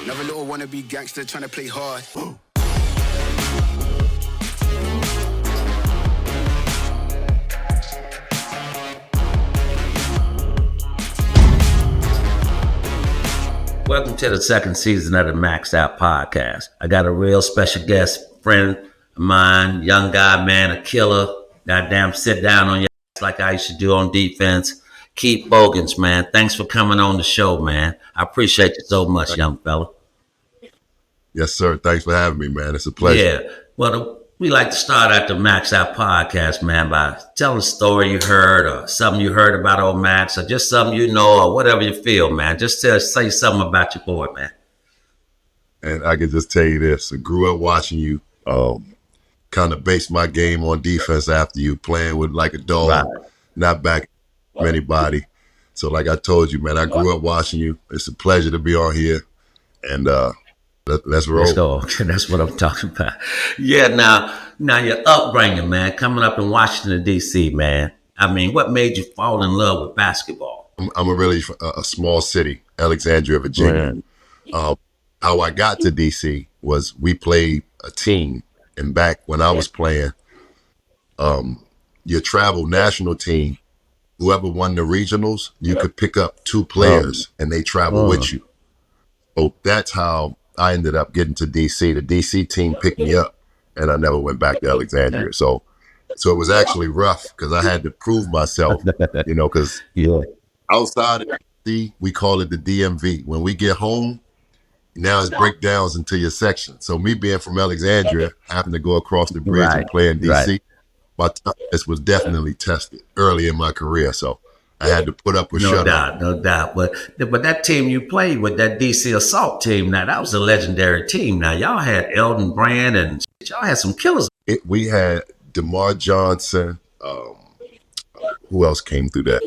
Another little wannabe gangster trying to play hard. Welcome to the second season of the MaXed podcast. I got a real special guest friend of mine, young guy, man, a killer. Goddamn, sit down on your ass like I used to do on defense. Keith Bogans, man. Thanks for coming on the show, man. I appreciate you so much, young fella. Yes, sir. Thanks for having me, man. It's a pleasure. Yeah. Well, we like to start out the MaXed podcast, man, by telling a story you heard or something you heard about old Max or just something you know or whatever you feel, man. Just say something about your boy, man. And I can just tell you this. I grew up watching you. Kind of based my game on defense after you, playing with like a dog, right. Not back anybody. So like I told you, man, I grew up watching you. It's a pleasure to be on here. And let's roll. Let's go. That's what I'm talking about. Yeah, now your upbringing, man, coming up in Washington, D.C., man. I mean, what made you fall in love with basketball? I'm a small city, Alexandria, Virginia. How I got to D.C. was we played a team. And back when I was playing, your travel national team, whoever won the regionals, you could pick up 2 players and they travel with you. So that's how I ended up getting to DC. The DC team picked me up and I never went back to Alexandria. So it was actually rough because I had to prove myself, because outside of DC, we call it the DMV. When we get home, now it's breakdowns into your section. So me being from Alexandria, having to go across the bridge and play in DC, my toughness was definitely tested early in my career. So I had to put up with shut up. No doubt. But that team you played with, that DC Assault team, now that was a legendary team. Now y'all had Elton Brand and y'all had some killers. We had DeMar Johnson. Who else came through that?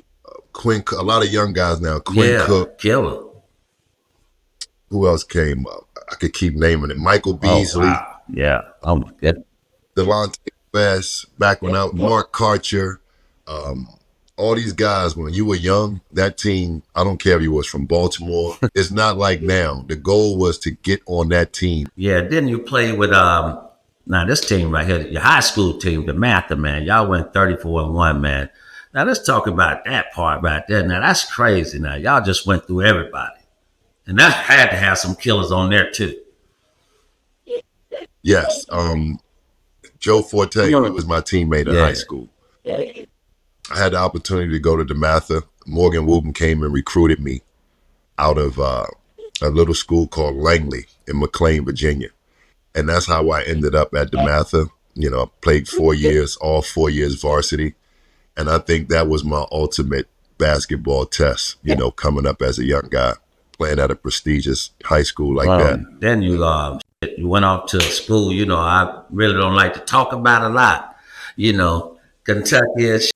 Quinn. A lot of young guys now. Quinn Cook, killer. Who else came up? I could keep naming it. Michael Beasley. Oh, wow. Yeah. Delonte West, back when Mark Karcher. All these guys, when you were young, that team, I don't care if you was from Baltimore. It's not like now. The goal was to get on that team. Yeah, then you played with this team right here, your high school team, the Mather, man. Y'all went 34-1, man. Now let's talk about that part right there. Now that's crazy. Now y'all just went through everybody. And that had to have some killers on there, too. Yes. Joe Forte was my teammate in high school. I had the opportunity to go to DeMatha. Morgan Wooten came and recruited me out of a little school called Langley in McLean, Virginia. And that's how I ended up at DeMatha. I played 4 years, all 4 years varsity. And I think that was my ultimate basketball test, coming up as a young guy. Playing at a prestigious high school like that. Then you went off to school, I really don't like to talk about a lot, Kentucky and shit.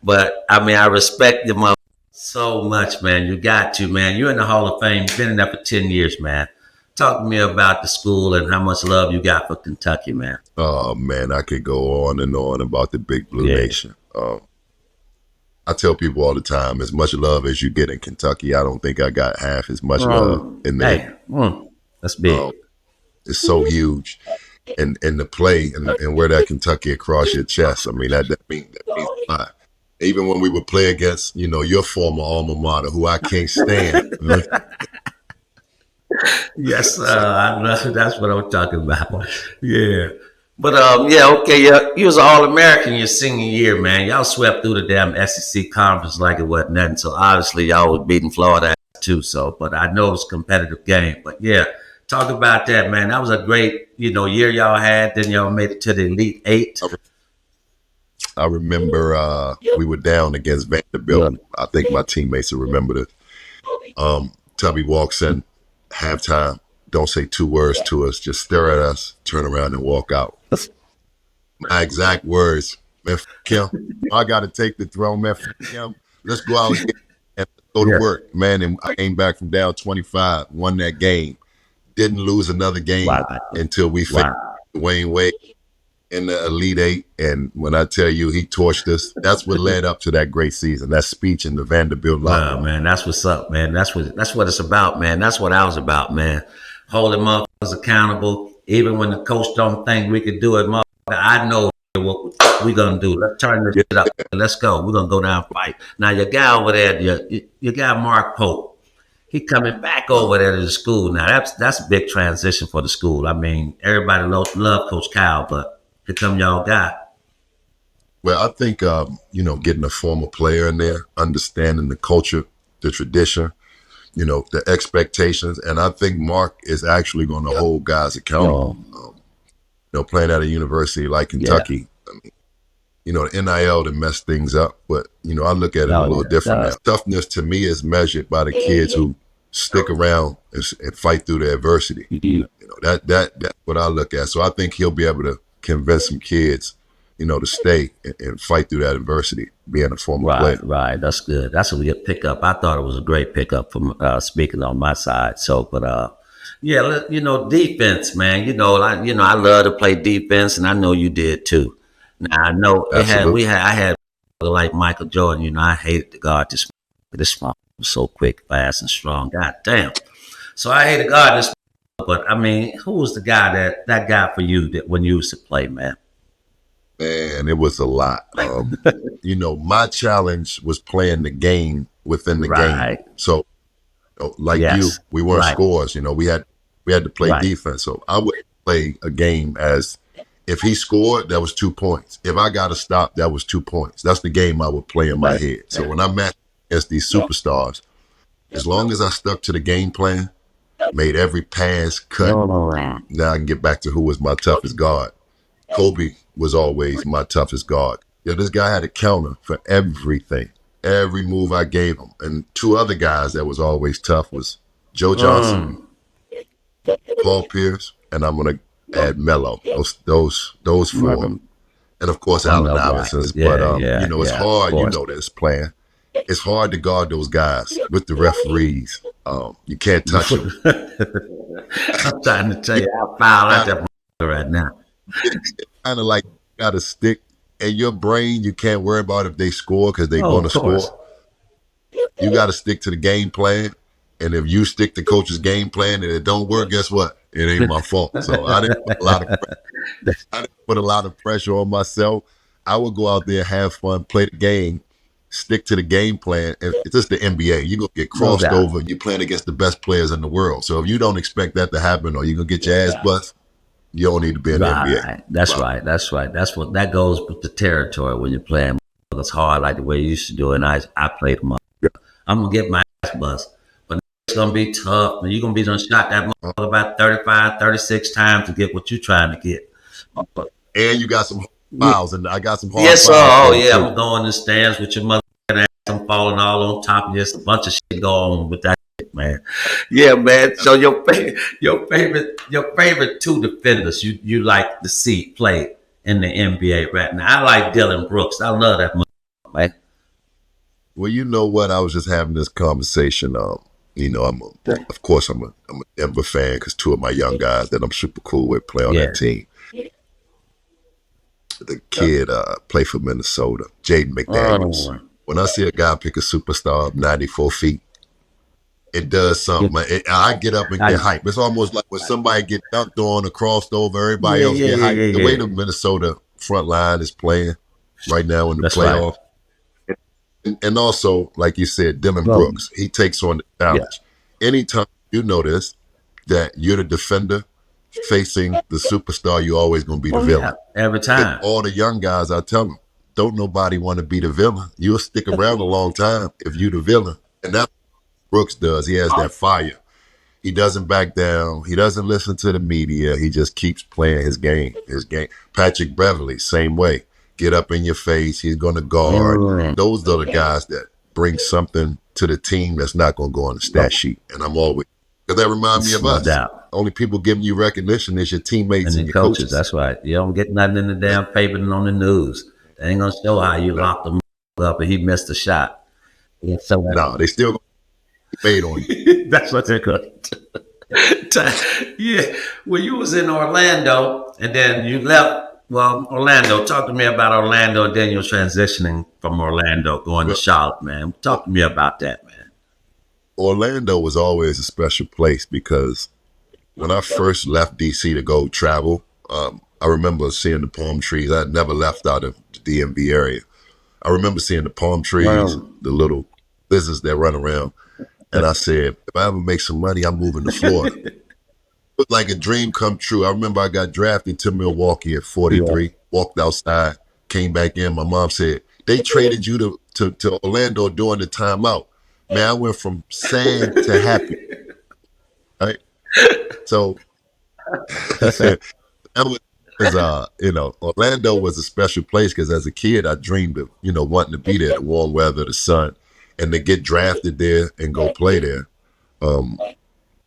But, I respect your mother so much, man. You got to, man. You're in the Hall of Fame. Been in there for 10 years, man. Talk to me about the school and how much love you got for Kentucky, man. Oh, man, I could go on and on about the Big Blue Nation. I tell people all the time, as much love as you get in Kentucky, I don't think I got half as much love in there. That's big. It's so huge. And the play and wear that Kentucky across your chest, that means a lot. Even when we would play against, your former alma mater, who I can't stand. Yes, I know. That's what I'm talking about. Yeah. But, you was an All-American your senior year, man. Y'all swept through the damn SEC conference like it wasn't nothing. So, obviously, y'all was beating Florida too. So, but I know it was a competitive game. But, yeah, talk about that, man. That was a great, year y'all had. Then y'all made it to the Elite Eight. I remember we were down against Vanderbilt. I think my teammates will remember this. Tubby walks in, halftime. Don't say 2 words to us. Just stare at us, turn around and walk out. My exact words, man, f*** him. I got to take the throne, man, f*** him. Let's go out and go to work, man. And I came back from down 25, won that game. Didn't lose another game until we faced Dwayne Wade in the Elite Eight. And when I tell you he torched us, that's what led up to that great season. That speech in the Vanderbilt locker room. Man, that's what's up, man. That's what it's about, man. That's what I was about, man. holding motherfuckers accountable, even when the coach don't think we could do it. Motherfucker, I know what we gonna do. Let's turn this Yeah, shit up. Let's go. We're gonna go down and fight. Now your guy over there, your guy Mark Pope, he coming back over there to the school. Now that's a big transition for the school. I mean, everybody love Coach Kyle, but here come y'all guy. well, I think getting a former player in there, understanding the culture, the tradition, the expectations, and I think Mark is actually going to hold guys accountable. Yo, Playing at a university like yeah. Kentucky, the NIL to mess things up, but I look at it a No, little yeah, it different now. does. Toughness to me is measured by the kids who stick around and fight through the adversity. Yeah. That's what I look at. So I think he'll be able to convince some kids, to stay and fight through that adversity, being a former Right, player. right. That's good. That's a good pickup. I thought it was a great pickup from speaking on my side. So, but yeah, defense, man. I love to play defense, and I know you did too. Now I know Absolutely. I had like Michael Jordan. I hated to guard this was so quick, fast, and strong. God damn. So I hated to guard this, but I mean, who was the guy that guy for you that when you used to play, man? Man, it was a lot. My challenge was playing the game within the game. Right. So, like you, Yes. we weren't Right. scores. We had to play Right. defense. So I would play a game as if he scored, that was 2 points. If I got a stop, that was 2 points. That's the game I would play in my Right. head. So when I matched against these superstars, as long as I stuck to the game plan, made every pass, cut, now I can get back to who was my toughest guard. Kobe was always my toughest guard. This guy had a counter for everything, every move I gave him. And two other guys that was always tough was Joe Johnson, Mm. Paul Pierce, and I'm gonna add Melo. Those four, and of course I Allen know, right. Iverson. But Yeah, yeah, it's yeah, of hard. course. This playing. It's hard to guard those guys with the referees. You can't touch them. I'm trying to tell You you how foul out got that right now. kind of like got to stick in your brain. You can't worry about if they score because they're Oh, going of to course. score. You got to stick to the game plan. And if you stick to coach's game plan and it don't work, guess what? It ain't my fault. So I didn't put a lot of pressure on myself. I would go out there, have fun, play the game, stick to the game plan. And it's just the NBA. You're going to get No crossed doubt. over. You're playing against the best players in the world. So if you don't expect that to happen or you're going to get your ass bust, you don't need to be in the NBA. Right. That's Wow. right. That's right. That's what that goes with the territory when you're playing. It's hard like the way you used to do it. And I played them up. I'm gonna get my ass bust. But it's gonna be tough. And you're gonna be done shot that motherfucker about 35, 36 times to get what you're trying to get. But, And you got some hard fouls, and I got some hard yes, sir. fouls Oh for you yeah, too. I'm going in the stands with your mother ass. I'm falling all on top of this. A bunch of shit going on with that shit, man. Yeah, man. So your favorite two defenders you like to see play in the NBA right now. I like Dylan Brooks. I love that motherfucker, man. Well, you know what? I was just having this conversation. Of course, I'm a Denver fan because two of my young guys that I'm super cool with play on Yeah. that team. The kid play for Minnesota, Jaden McDaniels. Oh, When I see a guy pick a superstar up 94 feet, it does something. I get up and get I, hyped. It's almost like when somebody get dunked on or crossed over, everybody yeah, else yeah, get yeah, hyped. The yeah, way yeah. the Minnesota front line is playing right now in the That's right. playoff, and also, like you said, Dylan Well, Brooks, he takes on the yeah. challenge. Anytime you notice that you're the defender facing the superstar, you're always going to be the Oh yeah. villain. Every And time. all the young guys, I tell them, don't nobody want to be the villain. You'll stick around a long time if you the villain. And that's what Brooks does. He has that fire. He doesn't back down. He doesn't listen to the media. He just keeps playing his game. Patrick Beverly, same way. Get up in your face. He's going to guard. Mm. Those are the guys that bring something to the team that's not going to go on the stat sheet. And I'm always, because that remind me of No us. doubt. Only people giving you recognition is your teammates And and the your coaches, coaches. that's right. You don't get nothing in the damn paper and on the news. They ain't gonna show how you No, locked them up and he missed a shot. Yeah, so no, they still going to be made on you. that's what they're good. Yeah, well, you was in Orlando and then you left. Well, Orlando. Talk to me about Orlando and then you're transitioning from Orlando going to Well, Charlotte, man. Talk to me about that, man. Orlando was always a special place because when I first left DC to go travel, I remember seeing the palm trees. I had never left out of the DMV area. I remember seeing the palm trees, Wow. the little lizards that run around. And I said, if I ever make some money, I'm moving to Florida. It was like a dream come true. I remember I got drafted to Milwaukee at 43, walked outside, came back in. My mom said, they traded you to Orlando during the timeout. Man, I went from sad to happy. Right? So that was, Orlando was a special place because as a kid, I dreamed of, wanting to be there, the warm weather, the sun, and to get drafted there and go play there.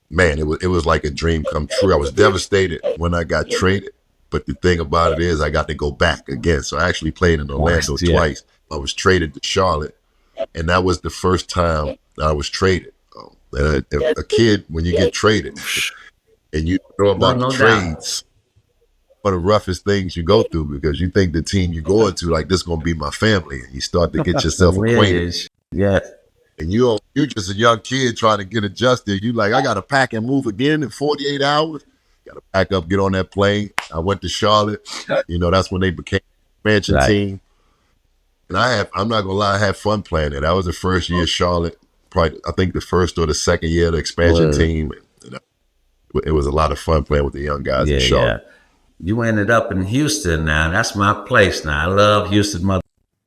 Man, it was like a dream come true. I was devastated when I got traded, but the thing about it is I got to go back again. So I actually played in Orlando twice. I was traded to Charlotte, and that was the first time I was traded. A kid, when you get traded, and you know about the trades, one of the roughest things you go through because you think the team you're going to, like, this is going to be my family, and you start to get yourself acquainted. Yeah. And you're just a young kid trying to get adjusted. You like, I got to pack and move again in 48 hours. Got to pack up, get on that plane. I went to Charlotte. That's when they became an expansion team. And I'm not going to lie, I had fun playing it. That was the first year Charlotte, probably, I think the first or the second year of the expansion team. And it was a lot of fun playing with the young guys in Charlotte. Yeah. You ended up in Houston now. That's my place now. I love Houston,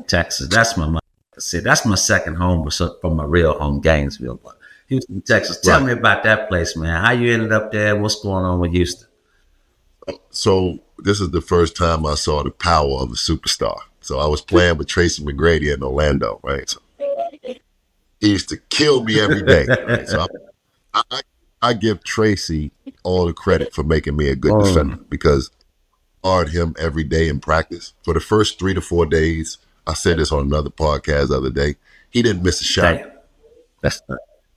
Texas. That's my city. That's my second home from my real home, Gainesville. Houston, Texas. Tell me about that place, man. How you ended up there? What's going on with Houston? So this is the first time I saw the power of a superstar. So I was playing with Tracy McGrady in Orlando, right? So he used to kill me every day. Right? So I give Tracy all the credit for making me a good defender because I guard him every day in practice. For the first 3 to 4 days, I said this on another podcast the other day, he didn't miss a shot.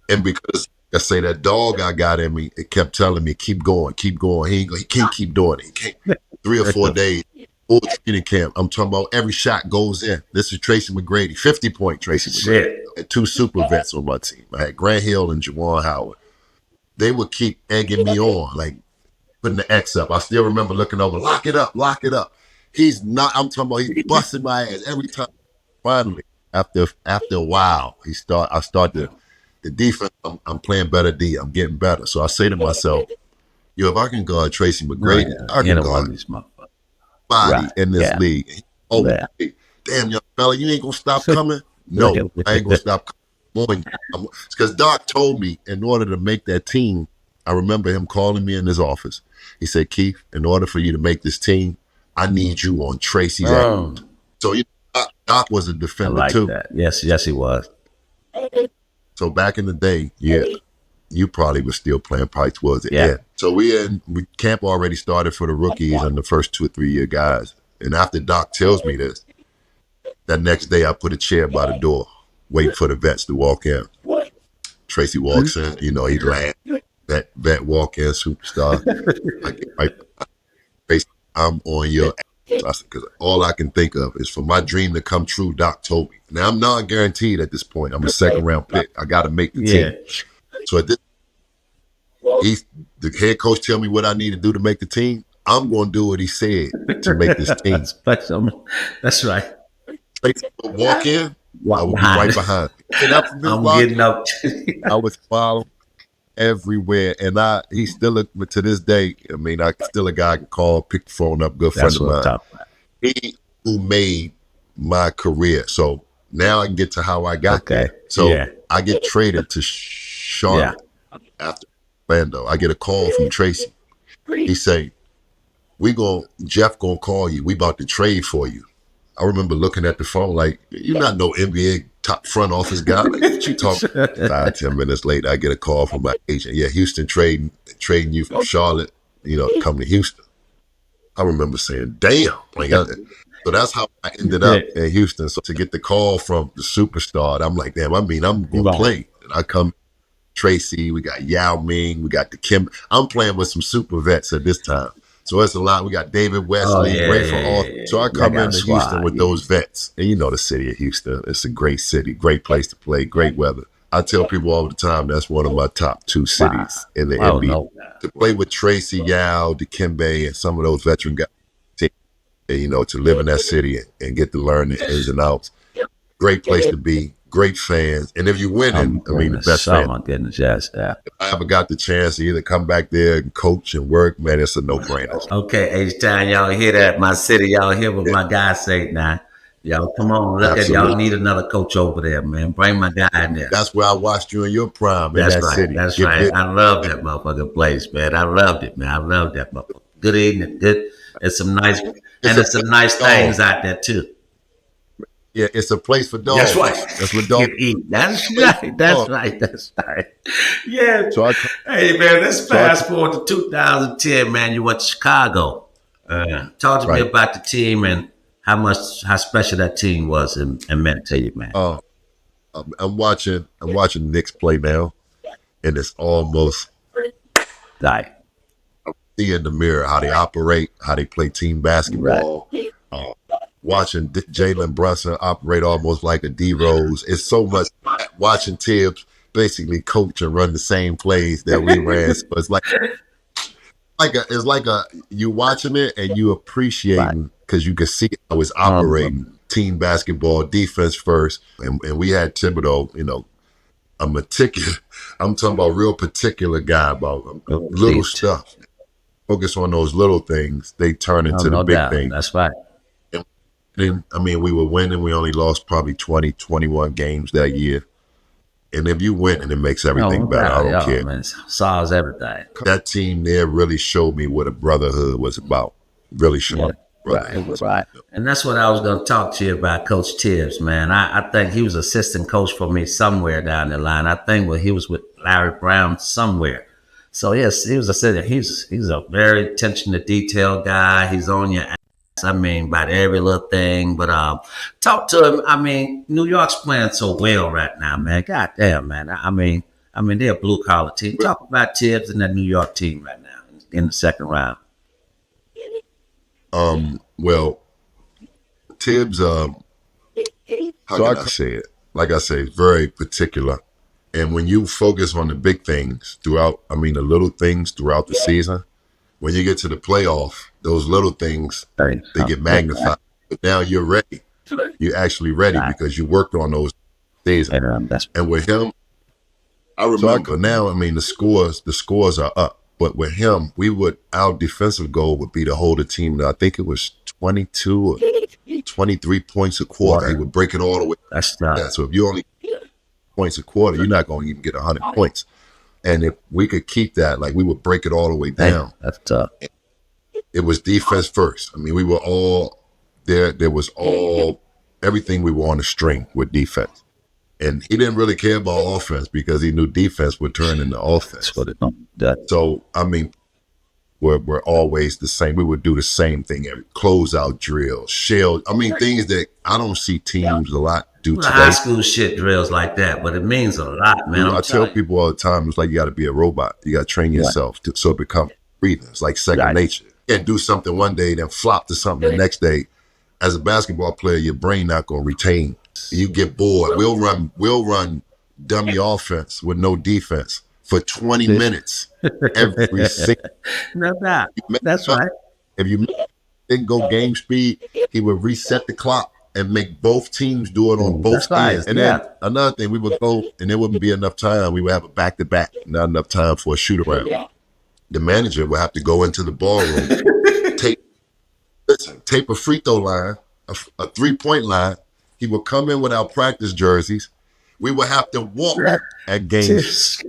And because I say that dog I got in me, it kept telling me, keep going. He can't keep doing it. He can't. 3 or 4 days, full training camp. I'm talking about every shot goes in. This is Tracy McGrady, 50-point Tracy McGrady. I had 2 super vets on my team. I had Grant Hill and Juwan Howard. They would keep egging me on, like putting the X up. I still remember looking over, lock it up. He's not, I'm talking about he's busting my ass every time. Finally, after a while, I start the defense, I'm playing better D. I'm getting better. So I say to myself, if I can guard Tracy McGrady, I can guard body in this league. Oh, damn, young fella, you ain't going to stop coming? No, I ain't going to stop coming. Because Doc told me in order to make that team, I remember him calling me in his office. He said, Keith, in order for you to make this team, I need you on Tracy's end. So Doc was a defender too. That. Yes, he was. So back in the day, you probably was still playing probably towards the end. So camp already started for the rookies and the first 2 or 3 year guys. And after Doc tells me this, that next day I put a chair by the door, waiting for the vets to walk in. Tracy walks in, he laughed. Vet walk in, superstar. I'm on your ass. Because all I can think of is for my dream to come true, Doc told me. Now, I'm not guaranteed at this point. I'm a second-round pick. I got to make the team. So at this, the head coach tell me what I need to do to make the team. I'm going to do what he said to make this team. That's right. Walk in, I would be right behind. I'm getting up. I was following everywhere, and he's still to this day. I mean, I still a guy I can call, pick the phone up, good friend of mine. He who made my career. So now I can get to how I got there. So I get traded to Charlotte after Orlando. I get a call from Tracy. He say, Jeff gonna call you. We about to trade for you. I remember looking at the phone like, you're not no NBA top front office guy. Like, what you talking? 5-10 minutes later, I get a call from my agent. Yeah, Houston trading you from Charlotte, come to Houston. I remember saying, damn. So that's how I ended up in Houston. So to get the call from the superstar, I'm like, damn, I'm going to play. And I come, Tracy, we got Yao Ming, we got the Kim. I'm playing with some super vets at this time. So it's a lot. We got David Wesley, So I come into Houston with those vets. And the city of Houston. It's a great city, great place to play, great weather. I tell people all the time that's one of my top 2 cities in the Oh, NBA. no. To play with Tracy, Yao, Dikembe, and some of those veteran guys, to live in that city and get to learn the ins and outs. Great place to be, great fans. And if you winning, the best fan. Oh, my goodness, yes. Yeah. If I ever got the chance to either come back there and coach and work, man, it's a no-brainer. Okay, H-Town, y'all hear that? My city, y'all hear what my guy say now. Y'all, come on, look at y'all. Need another coach over there, man. Bring my guy in there. That's where I watched you in your prime in That's that right. city. That's right. I love that motherfucking place, man. I loved it, man. I love that motherfucker. Good eating, good. It's some nice, and there's some nice things out there too. Yeah, it's a place for dogs. That's right. That's what dogs eat. That's right. That's right. That's right. Yeah. Hey, man, let's fast forward to 2010, man. You went to Chicago. Talk to me about the team and how special that team was and meant to you, man. I'm watching Knicks play now, and it's almost see in the mirror how they operate, how they play team basketball. Watching Jalen Brunson operate almost like a D Rose. It's so much watching Tibbs basically coach and run the same plays that we ran. So it's like you watching it and you appreciating because you can see how it's operating. Team basketball, defense first, and we had Thibodeau, a meticulous. I'm talking about real particular guy about little stuff. Focus on those little things. They turn into the big things. That's right. And, we were winning. We only lost probably 20, 21 games that year. And if you win, and it makes everything better. I don't care. Man, solves everything. That team there really showed me what a brotherhood was about. Really showed me. Right. And that's what I was going to talk to you about, Coach Tibbs, man. I think he was assistant coach for me somewhere down the line. I think he was with Larry Brown somewhere. So, yes, he was assistant. He's a very attention to detail guy. He's on your ass. About every little thing. But talk to him. New York's playing so well right now, man. God damn, man. They're a blue collar team. Talk about Tibbs and that New York team right now in the second round. Well, Tibbs, how can I say it? Like I say, very particular. And when you focus on the big things throughout, the little things throughout the season, when you get to the playoff, those little things, they get magnified. But now you're ready. You're actually ready because you worked on those seasons. And with him, I remember now, the scores are up. But with him, our defensive goal would be to hold a team to, I think it was 22 or 23 points a quarter. He would break it all the way. So if you only points a quarter, you're not going to even get 100 points. And if we could keep that, we would break it all the way down. That's tough. It was defense first. We were all there. There was everything we were on a string with defense. And he didn't really care about offense because he knew defense would turn into offense. So, we're always the same. We would do the same thing, every closeout drill, shell. Things that I don't see teams a lot do today. High school shit drills like that, but it means a lot, man. I tell people all the time, it's like you got to be a robot. You got to train yourself so it becomes breathing. It's like second nature. You can't do something one day, then flop to something the next day. As a basketball player, your brain not going to retain. You get bored. We'll run dummy offense with no defense for 20 minutes every single. No doubt. That's right. If you didn't go game speed, he would reset the clock and make both teams do it on both ends. And then another thing, we would go and there wouldn't be enough time. We would have a back-to-back, not enough time for a shoot-around. The manager would have to go into the ballroom, tape a free throw line, a three-point line. He would come in with our practice jerseys. We would have to walk at games.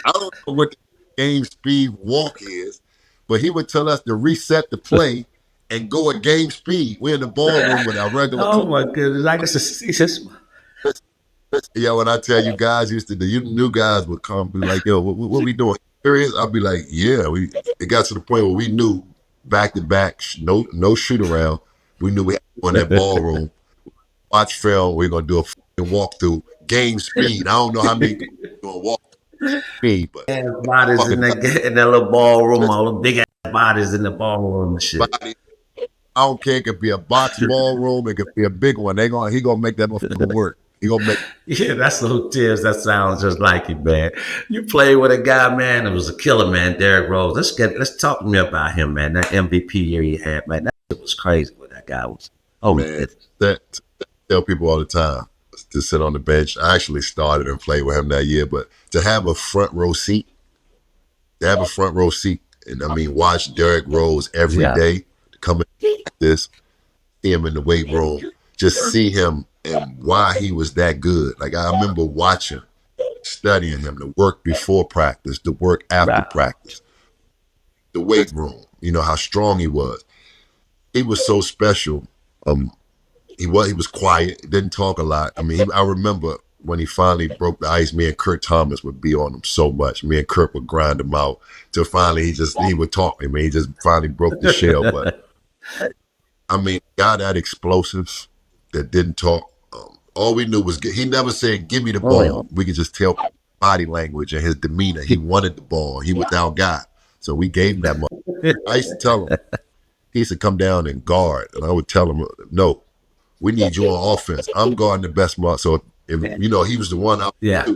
I don't know what the game speed walk is, but he would tell us to reset the play and go at game speed. We're in the ballroom with our regular. Oh my goodness! I guess it's just. Yeah, when I tell you guys used to do, you new guys would come be like, "Yo, what we doing?" Serious? I'd be like, "Yeah." It got to the point where we knew back to back, no shoot around. We knew we had to go in that ballroom, watch film. We're gonna do a walkthrough, game speed. I don't know how many people doing walk speed, but bodies in that little ballroom, all the big ass bodies in the ballroom and shit. I don't care. It could be a box ballroom. It could be a big one. He gonna make that motherfucker work. He gonna make. Yeah, that's little Tibbs. That sounds just like you, man. You played with a guy, man, that was a killer, man, Derrick Rose. Let's talk to me about him, man. That MVP year he had, man. That shit was crazy what that guy was. Oh my Man, goodness. that tell people all the time to sit on the bench. I actually started and played with him that year, but to have a front row seat, and I mean, watch Derrick Rose every Yeah. day come in this, see him in the weight room, just see him and why he was that good. Like I remember watching, studying him, the work before practice, the work after Right. practice, the weight room. You know how strong he was. He was so special. He was quiet, didn't talk a lot. I mean, I remember when he finally broke the ice. Me and Kurt Thomas would be on him so much. Me and Kurt would grind him out till finally he would talk. I mean, he just finally broke the shell. But I mean, guy that explosive that didn't talk. All we knew was he never said, "Give me the Oh, yeah. ball." We could just tell body language and his demeanor. He wanted the ball. He was our guy, so we gave him that. I used to tell him he used to come down and guard, and I would tell him, "No, we need you on offense. I'm guarding the best mark." So if he was the one Yeah.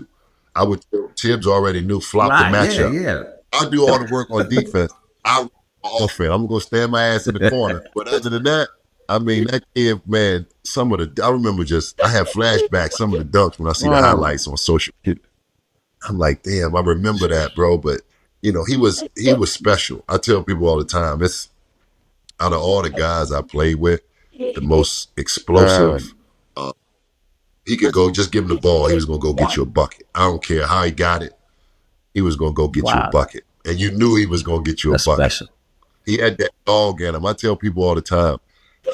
I would Tibbs already knew flop the Right. Yeah. matchup. Yeah. I do all the work on defense. I offense. I'm gonna stand my ass in the corner. But other than that, I mean that kid, man, I remember I have flashbacks, some of the dunks when I see the Oh, highlights on social media. I'm like, damn, I remember that, bro. But he was special. I tell people all the time, it's out of all the guys I played with, the most explosive. He could go, just give him the ball. He was going to go get you a bucket. I don't care how he got it. He was going to go get you a wow. bucket. And you knew he was going to get you a That's bucket. special. He had that dog in him. I tell people all the time,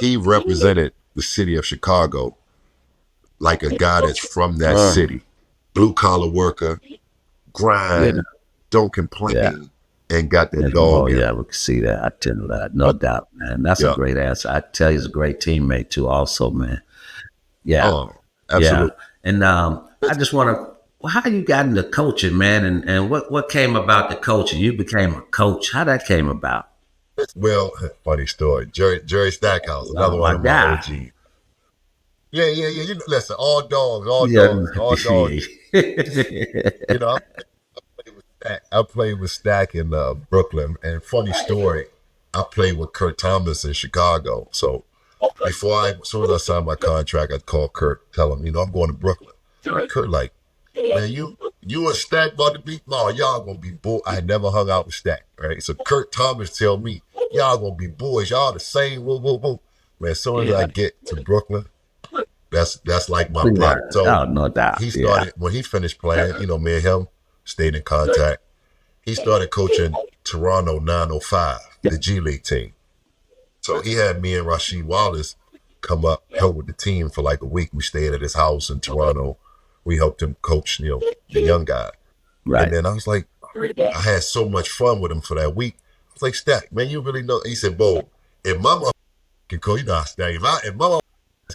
he represented the city of Chicago like a guy that's from that city. Blue collar worker, Yeah. grind, don't Yeah. complain, and got that Oh dog in yeah, him. we can see that. I tell you that, no doubt, man. That's a Yeah. great answer. I tell you, he's a great teammate too. Also, man. Yeah, Oh, yeah. absolutely. And I just want to. Well, how you got into coaching, man? And what came about the coaching? You became a coach. How that came about? Well, funny story. Jerry Stackhouse, Oh another one my of my God. OGs. Yeah. Listen, all dogs, Yeah. all dogs. I played with Stack. I played with Stack in Brooklyn. And funny story, I played with Kurt Thomas in Chicago. So as soon as I signed my contract, I'd call Kurt, tell him, I'm going to Brooklyn. Kurt like, man, you and Stack about to be, no, y'all gonna be boys. I had never hung out with Stack, right? So Kurt Thomas tell me, y'all gonna be boys, y'all the same, woo, woo, woo. Man, as soon as I get to Brooklyn, that's like my Yeah. brother. So Oh, no doubt. he Yeah. started, when he finished playing, me and him stayed in contact. He started coaching Toronto 905, the G League team. So he had me and Rasheed Wallace come up, help with the team for like a week. We stayed at his house in Toronto. We helped him coach, the young guy. And Right. then I was like, I had so much fun with him for that week. I was like, Stack, man, you really know. He said, Bo, if my mother can coach, Stack, if my mother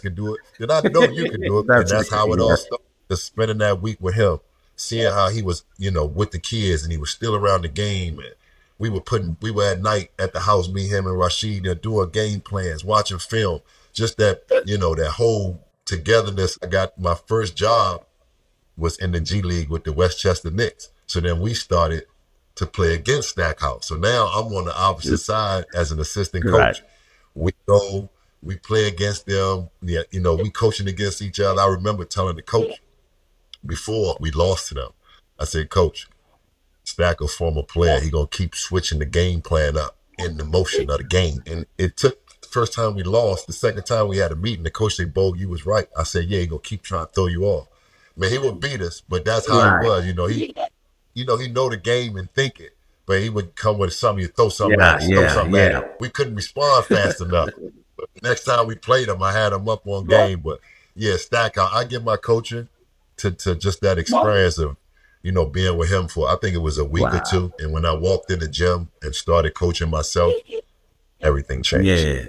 can do it, then I know you can do it. And That's that's how it yeah. all started. Just spending that week with him, seeing how he was, with the kids and he was still around the game. And we were at night at the house, me, him, and Rasheed, doing game plans, watching film. Just that whole togetherness. I got my first job was in the G League with the Westchester Knicks. So then we started to play against Stackhouse. So now I'm on the opposite side as an assistant Right. coach. We go, we play against them. Yeah, we coaching against each other. I remember telling the coach before we lost to them, I said, Coach, Stack a former player. He gonna keep switching the game plan up in the motion of the game. And it took the first time we lost, the second time we had a meeting, the coach said, Bo, you was right. I said, yeah, he gonna keep trying to throw you off. Man, he would beat us, but that's how he Right. was. He know the game and think it. But he would come with something, he'd throw something at Yeah. us, throw Yeah. something at Yeah. him. We couldn't respond fast enough. But the next time we played him, I had him up on game. But yeah, Stack, I give my coaching to just that experience of, being with him for, I think it was a week or Wow. two. And when I walked in the gym and started coaching myself, everything changed. Yeah.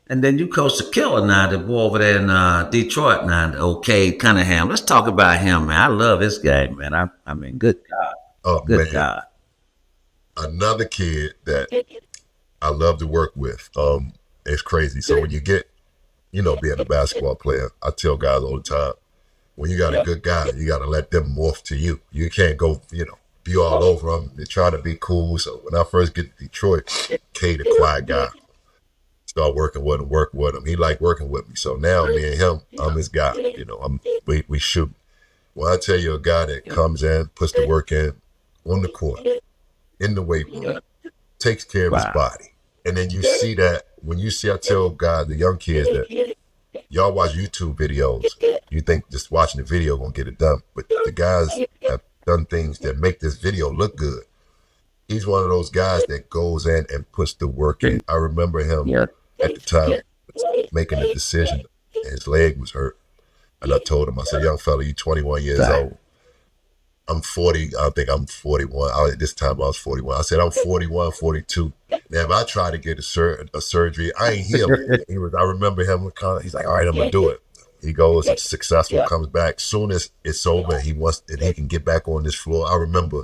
And then you coached a killer now, the boy over there in Detroit now, the old Cade Cunningham. Let's talk about him, man. I love this game, man. I mean, good God. Oh, Good man, God. another kid that I love to work with. It's crazy. So when you get, being a basketball player, I tell guys all the time, when you got a good guy, you got to let them morph to you. You can't go, be all over them. They're trying to be cool. So when I first get to Detroit, Cade, a quiet guy, start working with him. He liked working with me. So now me and him, I'm his guy. We shoot. When I tell you a guy that comes in, puts the work in on the court, in the weight room, takes care of his body. And then you see that I tell guys, the young kids that y'all watch YouTube videos, you think just watching the video gonna get it done. But the guys have done things that make this video look good. He's one of those guys that goes in and puts the work in. I remember him at the time making a decision. His leg was hurt. And I told him, I said, young fella, you 21 years old. I'm 40. I think I'm 41. At this time, I was 41. I said, I'm 41, 42. Now, if I try to get a surgery, I ain't healing. I remember him. He's like, all right, I'm going to do it. He goes, it's successful, comes back. Soon as it's over, he can get back on this floor. I remember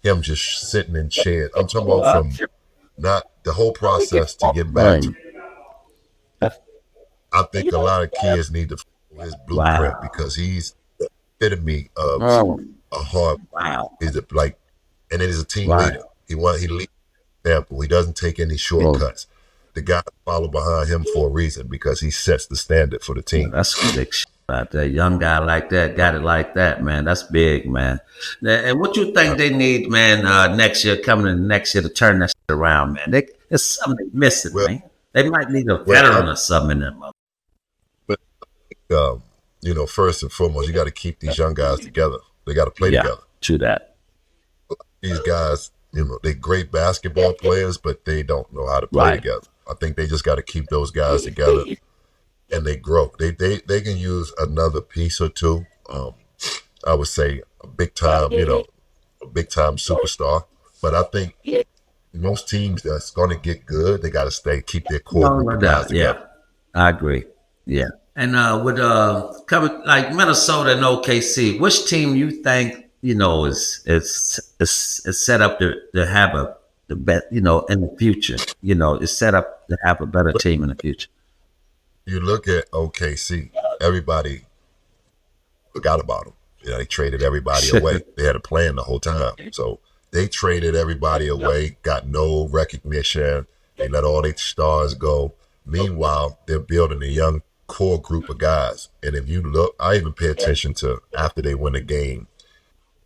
him just sitting in chairs. I'm talking about from not the whole process to get back to. I think a lot of kids need to follow his blueprint because he's the epitome of a hard. He's and it is a team leader. He leads example. He doesn't take any shortcuts. The guys follow behind him for a reason because he sets the standard for the team. That's big shit out there. Young guy like that, got it like that, man. That's big, man. And what you think they need, man, coming in next year to turn that shit around, man? There's something missing, man. They might need a veteran or something in them. But first and foremost, you got to keep these young guys together. They got to play together. True that. These guys, they're great basketball players, but they don't know how to play together. I think they just got to keep those guys together, and they grow. They can use another piece or two. I would say a big time superstar. But I think most teams that's going to get good, they got to keep their core group of guys together. Yeah, I agree. Yeah. And with coming like Minnesota and OKC, which team you think is set up to have the best in the future? Is set up to have a better team in the future. You look at OKC, everybody forgot about them. They traded everybody away. They had a plan the whole time, so they traded everybody away, got no recognition. They let all their stars go. Meanwhile, they're building a young core group of guys. And if you look, I even pay attention to after they win a game,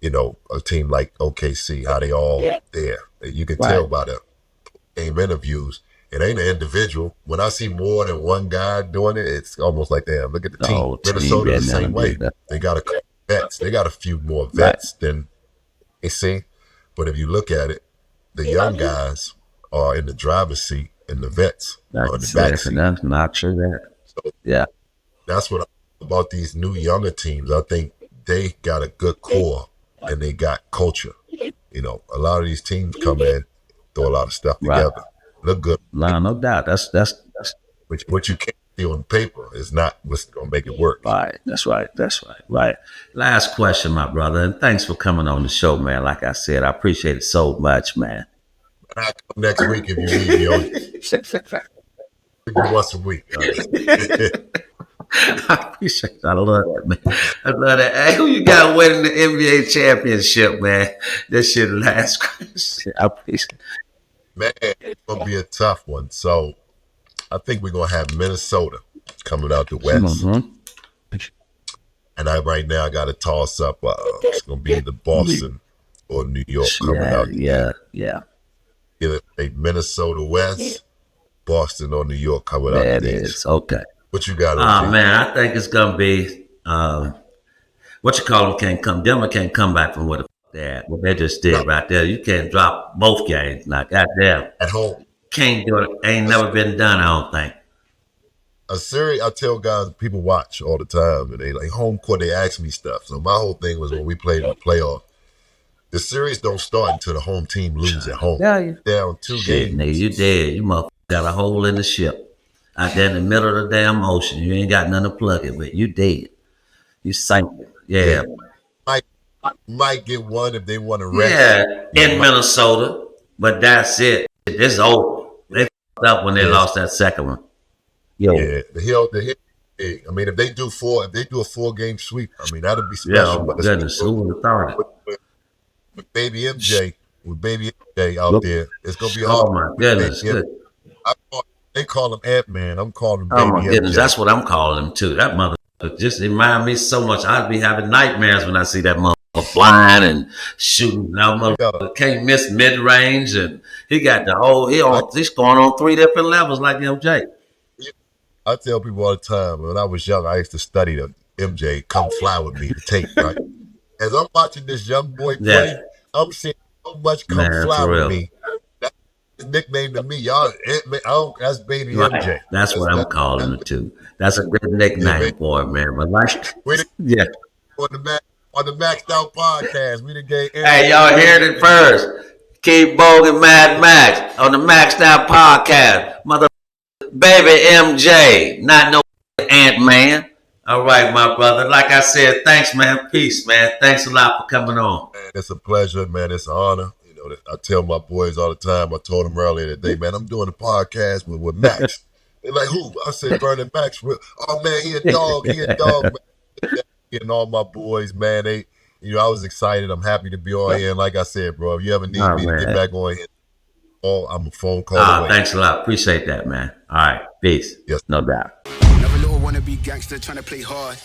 a team like OKC, how they all there. You can tell by the game interviews. It ain't an individual. When I see more than one guy doing it, it's almost like, damn, look at the team. Minnesota the same way. They got a couple vets. They got a few more vets than they see. But if you look at it, the young guys are in the driver's seat and the vets are in the back seat. That's not true that. So, that's what about these new younger teams. I think they got a good core and they got culture. A lot of these teams come in, throw a lot of stuff together, look good. No doubt. That's what you can't see on paper is not what's going to make it work. Right. That's right. Right. Last question, my brother, and thanks for coming on the show, man. Like I said, I appreciate it so much, man. And I'll come next week if you need me on. Once a week. I appreciate it. I love that, man. I love that. Hey, who you got winning the NBA championship, man? This shit last question. I appreciate it. Man, it's going to be a tough one. So I think we're going to have Minnesota coming out the West. And right now I got to toss up. It's going to be either Boston or New York coming out. Yeah. Either Minnesota West, Boston or New York coming out. That is okay. What you got? Man, I think it's gonna be Denver can't come back from what they just did right there. You can't drop both games. Now, goddamn, at home can't do it. Ain't never been done. I don't think. A series, I tell guys, people watch all the time, and they like home court. They ask me stuff. So my whole thing was when we played in the playoff. The series don't start until the home team loses at home. Down 2 games. Nigga, you dead. You motherfucker got a hole in the ship. Out there in the middle of the damn ocean. You ain't got nothing to plug it with. You dead. You sank it. Yeah. Might get one if they want to rest. Yeah, in Minnesota. But that's it. It's over. They fucked up when they lost that second one. Yeah, the hill big. I mean, if they do a 4-game sweep, I mean that'd be Yeah, special. oh my But goodness, who would have thought it? with baby MJ, out there, it's gonna be hard Oh my with baby goodness, MJ. good. They call him Ant-Man. I'm calling him Oh baby my goodness, MJ. that's what I'm calling him too. That mother just remind me so much. I'd be having nightmares when I see that mother flying and shooting. Now mother Yeah, can't miss mid range, and he got the whole. I, He's going on 3 different levels like MJ. I tell people all the time when I was young, I used to study the MJ Come Fly With Me, the tape, right? As I'm watching this young boy Yeah, play, I'm seeing so much Come man, Fly for With real. Me. That's his nickname to me. Y'all, Ant-Man, that's baby Right, MJ. that's what I'm calling That's him too. That's a good yeah, man. nickname for him, man. But like, We done, yeah. on the Maxed Out podcast, we done gave Hey, Ant-Man y'all a new heard it nickname. first. Keith Bogans, Mad Max on the Maxed Out podcast. Mother baby MJ, not no Ant Man. All right, my brother. Like I said, thanks, man. Peace, man. Thanks a lot for coming on. Man, it's a pleasure, man. It's an honor. You know, I tell my boys all the time. I told them earlier today, man, I'm doing a podcast with Max. They're like, who? I said, Vernon Maxwell. Oh man, he a dog. He a dog, man. Getting all my boys, man. I was excited. I'm happy to be on here. And like I said, bro, if you ever need Oh, me to get man. back on here, I'm a phone call away. Thanks a lot. Appreciate that, man. All right. Peace. Yes. No doubt. Never little wanna be gangster trying to play hard.